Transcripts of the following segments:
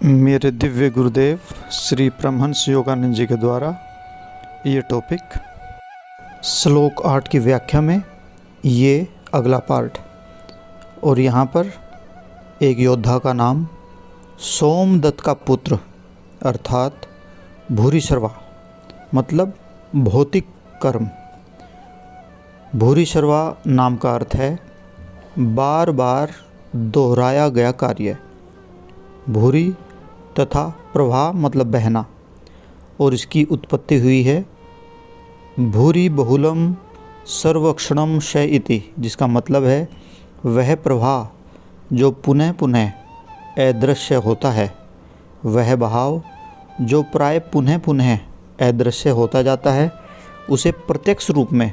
मेरे दिव्य गुरुदेव श्री परमहंस योगानंद जी के द्वारा ये टॉपिक श्लोक 8 की व्याख्या में ये अगला पार्ट। और यहाँ पर एक योद्धा का नाम सोमदत्त का पुत्र अर्थात भूरिश्रवा मतलब भौतिक कर्म। भूरिश्रवा नाम का अर्थ है बार बार दोहराया गया कार्य। भूरि तथा प्रवाह मतलब बहना, और इसकी उत्पत्ति हुई है भूरि बहुलम सर्वक्षणम शय इति, जिसका मतलब है वह प्रवाह जो पुनः पुनः अदृश्य होता है, वह बहाव जो प्राय पुनः पुनः अदृश्य होता जाता है, उसे प्रत्यक्ष रूप में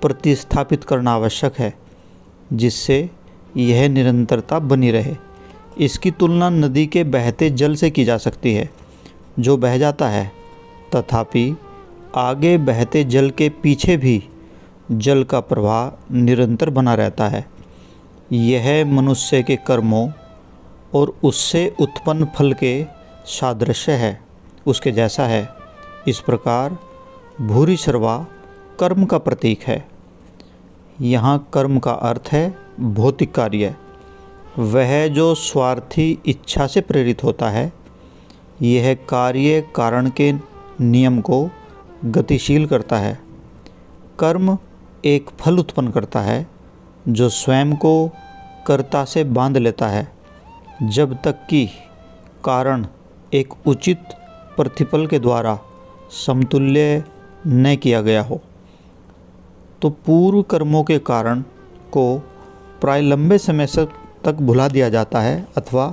प्रतिस्थापित करना आवश्यक है जिससे यह निरंतरता बनी रहे। इसकी तुलना नदी के बहते जल से की जा सकती है जो बह जाता है, तथापि आगे बहते जल के पीछे भी जल का प्रवाह निरंतर बना रहता है। यह मनुष्य के कर्मों और उससे उत्पन्न फल के सादृश्य है, उसके जैसा है। इस प्रकार भूरिश्रवा कर्म का प्रतीक है। यहाँ कर्म का अर्थ है भौतिक कार्य, वह जो स्वार्थी इच्छा से प्रेरित होता है। यह कार्य कारण के नियम को गतिशील करता है। कर्म एक फल उत्पन्न करता है जो स्वयं को कर्ता से बांध लेता है जब तक कि कारण एक उचित प्रतिफल के द्वारा समतुल्य न किया गया हो। तो पूर्व कर्मों के कारण को प्राय लंबे समय तक भुला दिया जाता है अथवा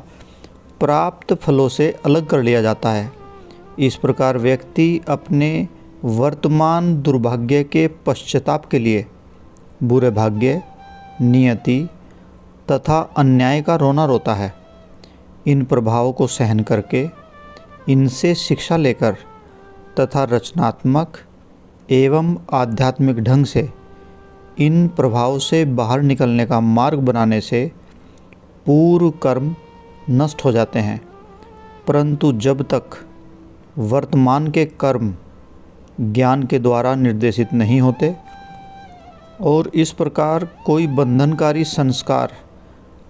प्राप्त फलों से अलग कर लिया जाता है। इस प्रकार व्यक्ति अपने वर्तमान दुर्भाग्य के पश्चाताप के लिए बुरे भाग्य, नियति तथा अन्याय का रोना रोता है। इन प्रभावों को सहन करके, इनसे शिक्षा लेकर तथा रचनात्मक एवं आध्यात्मिक ढंग से इन प्रभावों से बाहर निकलने का मार्ग बनाने से पूर्व कर्म नष्ट हो जाते हैं। परंतु जब तक वर्तमान के कर्म ज्ञान के द्वारा निर्देशित नहीं होते और इस प्रकार कोई बंधनकारी संस्कार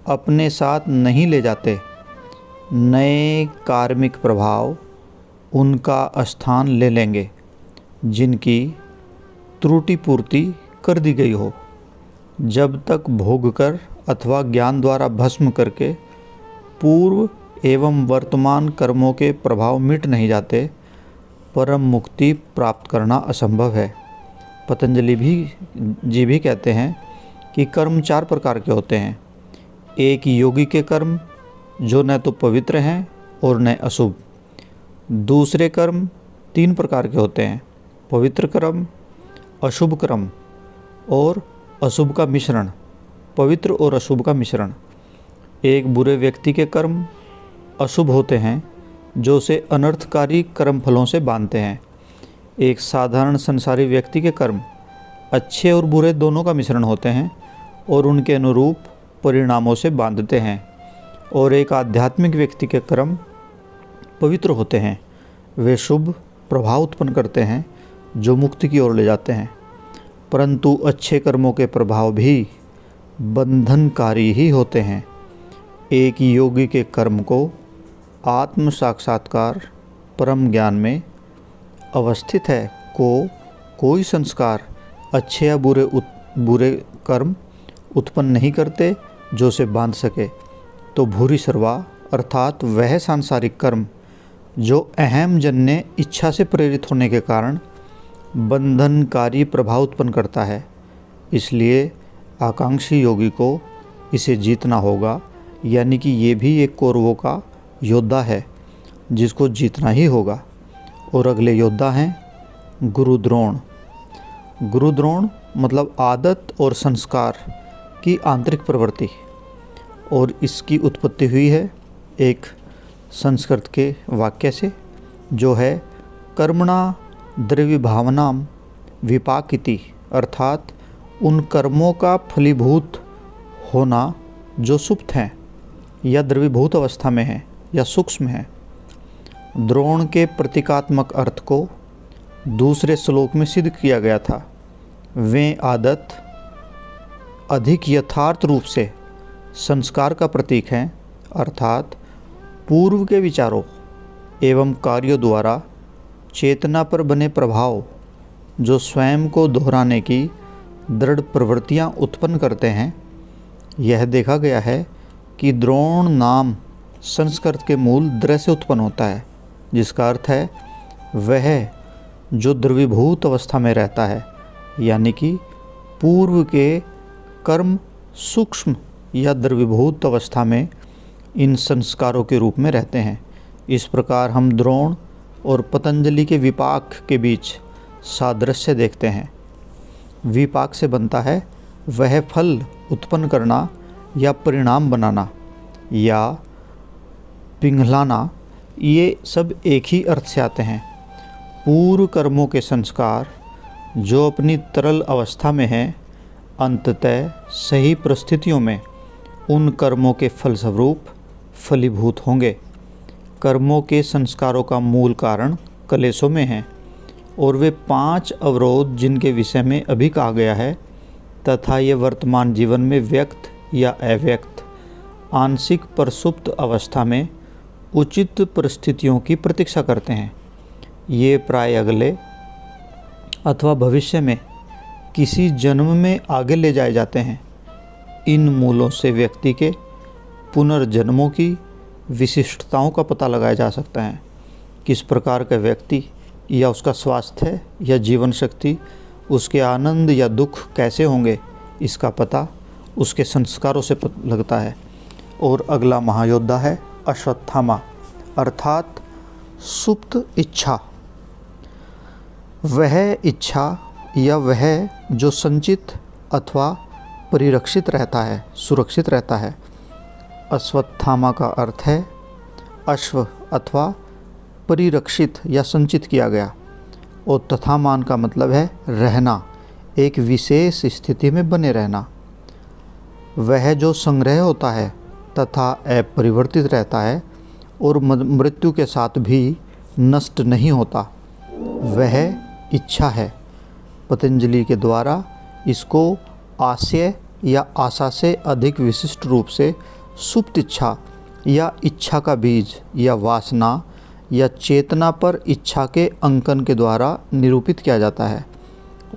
अपने साथ नहीं ले जाते, नए कार्मिक प्रभाव उनका स्थान ले लेंगे जिनकी त्रुटि पूर्ति कर दी गई हो। जब तक भोग कर अथवा ज्ञान द्वारा भस्म करके पूर्व एवं वर्तमान कर्मों के प्रभाव मिट नहीं जाते, परम मुक्ति प्राप्त करना असंभव है। पतंजलि जी भी कहते हैं कि कर्म 4 प्रकार के होते हैं। एक योगी के कर्म जो न तो पवित्र हैं और न अशुभ। दूसरे कर्म 3 प्रकार के होते हैं, पवित्र कर्म, अशुभ कर्म और अशुभ का मिश्रण, पवित्र और अशुभ का मिश्रण। एक बुरे व्यक्ति के कर्म अशुभ होते हैं जो उसे अनर्थकारी कर्म फलों से बांधते हैं। एक साधारण संसारी व्यक्ति के कर्म अच्छे और बुरे दोनों का मिश्रण होते हैं और उनके अनुरूप परिणामों से बांधते हैं। और एक आध्यात्मिक व्यक्ति के कर्म पवित्र होते हैं, वे शुभ प्रभाव उत्पन्न करते हैं जो मुक्ति की ओर ले जाते हैं। परंतु अच्छे कर्मों के प्रभाव भी बंधनकारी ही होते हैं। एक योगी के कर्म को आत्म साक्षात्कार परम ज्ञान में अवस्थित है कोई संस्कार अच्छे या बुरे कर्म उत्पन्न नहीं करते जो उसे बांध सके। तो भूरिश्रवा अर्थात वह सांसारिक कर्म जो अहम जन्य इच्छा से प्रेरित होने के कारण बंधनकारी प्रभाव उत्पन्न करता है। इसलिए आकांक्षी योगी को इसे जीतना होगा, यानी कि ये भी एक कौरवों का योद्धा है जिसको जीतना ही होगा। और अगले योद्धा हैं गुरुद्रोण। गुरुद्रोण मतलब आदत और संस्कार की आंतरिक प्रवृत्ति, और इसकी उत्पत्ति हुई है एक संस्कृत के वाक्य से जो है कर्मणा द्रव्य भावनाम विपाकिति, अर्थात उन कर्मों का फलीभूत होना जो सुप्त हैं या द्रवीभूत अवस्था में हैं। या सूक्ष्म है। द्रोण के प्रतीकात्मक अर्थ को दूसरे श्लोक में सिद्ध किया गया था। वे आदत अधिक यथार्थ रूप से संस्कार का प्रतीक हैं, अर्थात पूर्व के विचारों एवं कार्यों द्वारा चेतना पर बने प्रभाव जो स्वयं को दोहराने की दृढ़ प्रवृत्तियां उत्पन्न करते हैं। यह देखा गया है कि द्रोण नाम संस्कृत के मूल द्र से उत्पन्न होता है, जिसका अर्थ है वह जो द्रवीभूत अवस्था में रहता है, यानी कि पूर्व के कर्म सूक्ष्म या द्रवीभूत अवस्था में इन संस्कारों के रूप में रहते हैं। इस प्रकार हम द्रोण और पतंजलि के विपाक के बीच सादृश्य देखते हैं। विपाक से बनता है वह फल उत्पन्न करना या परिणाम बनाना या पिघलाना, ये सब एक ही अर्थ से आते हैं। पूर्व कर्मों के संस्कार जो अपनी तरल अवस्था में हैं, अंततः सही परिस्थितियों में उन कर्मों के फलस्वरूप फलीभूत होंगे। कर्मों के संस्कारों का मूल कारण कलेशों में है और वे 5 अवरोध जिनके विषय में अभी कहा गया है तथा ये वर्तमान जीवन में व्यक्त या अव्यक्त आंशिक प्रसुप्त अवस्था में उचित परिस्थितियों की प्रतीक्षा करते हैं। ये प्राय अगले अथवा भविष्य में किसी जन्म में आगे ले जाए जाते हैं। इन मूलों से व्यक्ति के पुनर्जन्मों की विशिष्टताओं का पता लगाया जा सकता है। किस प्रकार का व्यक्ति या उसका स्वास्थ्य या जीवन शक्ति, उसके आनंद या दुख कैसे होंगे, इसका पता उसके संस्कारों से लगता है। और अगला महायोद्धा है अश्वत्थामा, अर्थात सुप्त इच्छा। वह इच्छा या वह जो संचित अथवा परिरक्षित रहता है, सुरक्षित रहता है। अश्वत्थामा का अर्थ है अश्व अथवा परिरक्षित या संचित किया गया, और तथामान का मतलब है रहना, एक विशेष स्थिति में बने रहना। वह जो संग्रह होता है तथा अपरिवर्तित रहता है और मृत्यु के साथ भी नष्ट नहीं होता, वह इच्छा है। पतंजलि के द्वारा इसको आशय या आशा से अधिक विशिष्ट रूप से सुप्त इच्छा या इच्छा का बीज या वासना या चेतना पर इच्छा के अंकन के द्वारा निरूपित किया जाता है,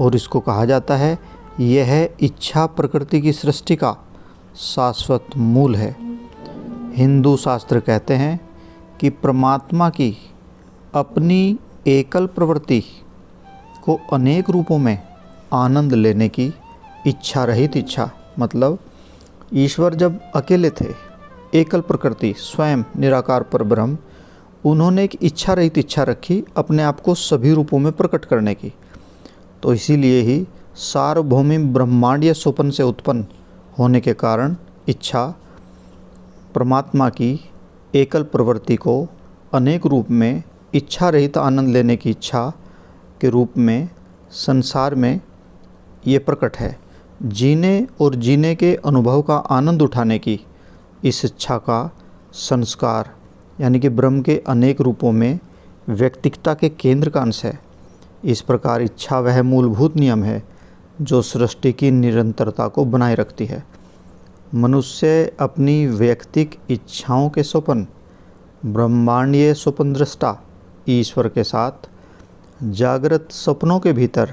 और इसको कहा जाता है यह इच्छा प्रकृति की सृष्टि का शाश्वत मूल है। हिंदू शास्त्र कहते हैं कि परमात्मा की अपनी एकल प्रवृत्ति को अनेक रूपों में आनंद लेने की इच्छा रहित इच्छा, मतलब ईश्वर जब अकेले थे, एकल प्रकृति स्वयं निराकार पर ब्रह्म, उन्होंने एक इच्छा रहित इच्छा रखी अपने आप को सभी रूपों में प्रकट करने की। तो इसीलिए ही सार्वभौमिक ब्रह्मांडीय स्वप्न से उत्पन्न होने के कारण इच्छा परमात्मा की एकल प्रवृत्ति को अनेक रूप में इच्छा रहित आनंद लेने की इच्छा के रूप में संसार में ये प्रकट है। जीने और जीने के अनुभव का आनंद उठाने की इस इच्छा का संस्कार, यानी कि ब्रह्म के अनेक रूपों में व्यक्तिकता के केंद्र का अंश है। इस प्रकार इच्छा वह मूलभूत नियम है जो सृष्टि की निरंतरता को बनाए रखती है। मनुष्य अपनी वैयक्तिक इच्छाओं के स्वप्न ब्रह्मांडीय स्वप्न दृष्टा ईश्वर के साथ जागृत सपनों के भीतर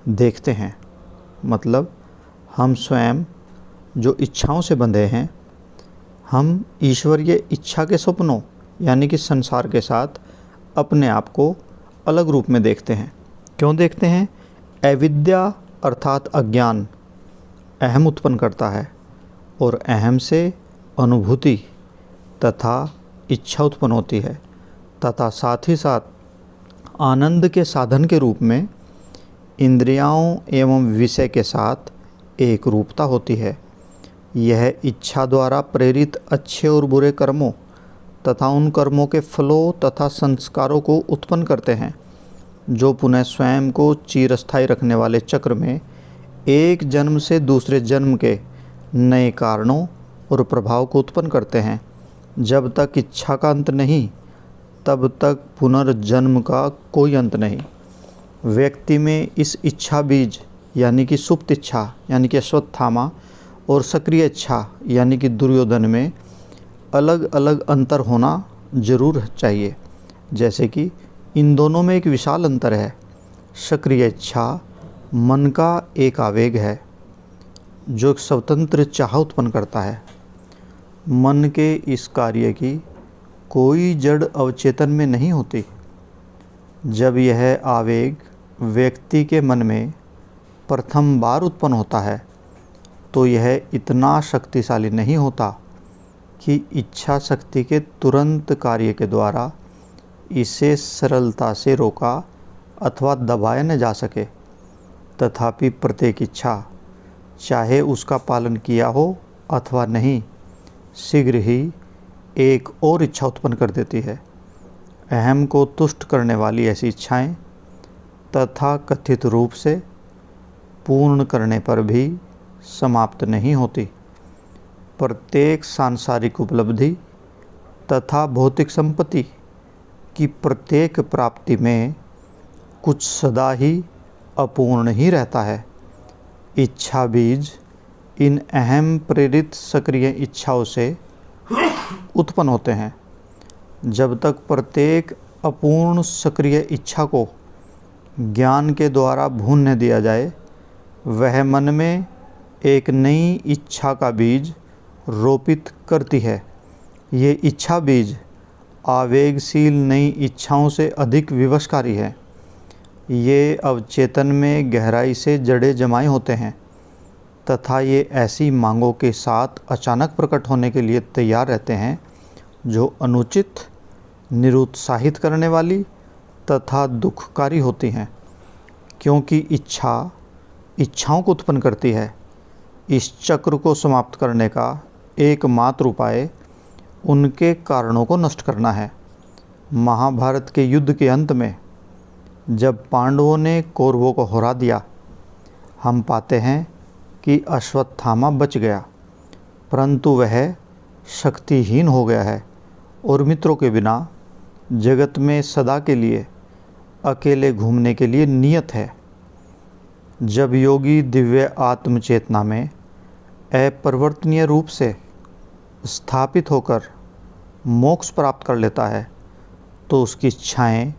देखते हैं। मतलब हम स्वयं जो इच्छाओं से बंधे हैं, हम ईश्वरीय इच्छा के स्वप्नों यानी कि संसार के साथ अपने आप को अलग रूप में देखते हैं। क्यों देखते हैं? अविद्या अर्थात अज्ञान अहम उत्पन्न करता है और अहम से अनुभूति तथा इच्छा उत्पन्न होती है तथा साथ ही साथ आनंद के साधन के रूप में इंद्रियों एवं विषय के साथ एक रूपता होती है। यह इच्छा द्वारा प्रेरित अच्छे और बुरे कर्मों तथा उन कर्मों के फलों तथा संस्कारों को उत्पन्न करते हैं जो पुनः स्वयं को चिरस्थायी रखने वाले चक्र में एक जन्म से दूसरे जन्म के नए कारणों और प्रभाव को उत्पन्न करते हैं जब तक इच्छा का अंत नहीं, तब तक पुनर्जन्म का कोई अंत नहीं। व्यक्ति में इस इच्छा बीज यानी कि सुप्त इच्छा यानी कि अश्वत्थामा और सक्रिय इच्छा यानी कि दुर्योधन में अलग अलग अंतर होना जरूर चाहिए। जैसे कि इन दोनों में एक विशाल अंतर है। सक्रिय इच्छा मन का एक आवेग है जो एक स्वतंत्र चाह उत्पन्न करता है। मन के इस कार्य की कोई जड़ अवचेतन में नहीं होती। जब यह आवेग व्यक्ति के मन में प्रथम बार उत्पन्न होता है तो यह इतना शक्तिशाली नहीं होता कि इच्छा शक्ति के तुरंत कार्य के द्वारा इसे सरलता से रोका अथवा दबाया न जा सके। तथापि प्रत्येक इच्छा, चाहे उसका पालन किया हो अथवा नहीं, शीघ्र ही एक और इच्छा उत्पन्न कर देती है। अहम को तुष्ट करने वाली ऐसी इच्छाएं तथा कथित रूप से पूर्ण करने पर भी समाप्त नहीं होती। प्रत्येक सांसारिक उपलब्धि तथा भौतिक संपत्ति की प्रत्येक प्राप्ति में कुछ सदा ही अपूर्ण ही रहता है। इच्छा बीज इन अहम प्रेरित सक्रिय इच्छाओं से उत्पन्न होते हैं। जब तक प्रत्येक अपूर्ण सक्रिय इच्छा को ज्ञान के द्वारा भून न दिया जाए, वह मन में एक नई इच्छा का बीज रोपित करती है। ये इच्छा बीज आवेगशील नई इच्छाओं से अधिक विवशकारी है। ये अवचेतन में गहराई से जड़े जमाए होते हैं तथा ये ऐसी मांगों के साथ अचानक प्रकट होने के लिए तैयार रहते हैं जो अनुचित, निरुत्साहित करने वाली तथा दुखकारी होती हैं। क्योंकि इच्छा इच्छाओं को उत्पन्न करती है। इस चक्र को समाप्त करने का एकमात्र उपाय उनके कारणों को नष्ट करना है। महाभारत के युद्ध के अंत में जब पांडवों ने कौरवों को हरा दिया, हम पाते हैं कि अश्वत्थामा बच गया, परंतु वह शक्तिहीन हो गया है और मित्रों के बिना जगत में सदा के लिए अकेले घूमने के लिए नियत है। जब योगी दिव्य आत्मचेतना में अपरिवर्तनीय रूप से स्थापित होकर मोक्ष प्राप्त कर लेता है तो उसकी इच्छाएं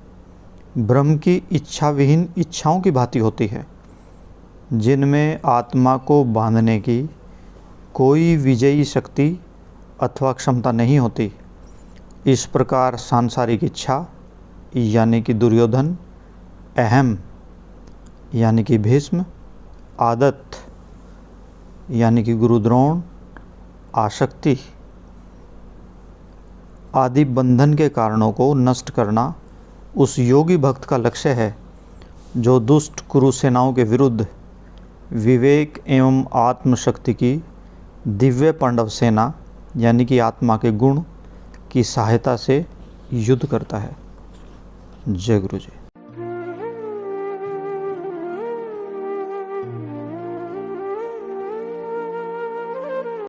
ब्रह्म की इच्छा विहीन इच्छाओं की भांति होती है, जिनमें आत्मा को बांधने की कोई विजयी शक्ति अथवा क्षमता नहीं होती। इस प्रकार सांसारिक इच्छा यानी कि दुर्योधन, अहम यानी कि भीष्म, आदत यानी कि गुरु द्रोण, आसक्ति आदि बंधन के कारणों को नष्ट करना उस योगी भक्त का लक्ष्य है जो दुष्ट कुरु सेनाओं के विरुद्ध विवेक एवं आत्मशक्ति की दिव्य पांडव सेना यानी कि आत्मा के गुण की सहायता से युद्ध करता है। जय गुरु जी।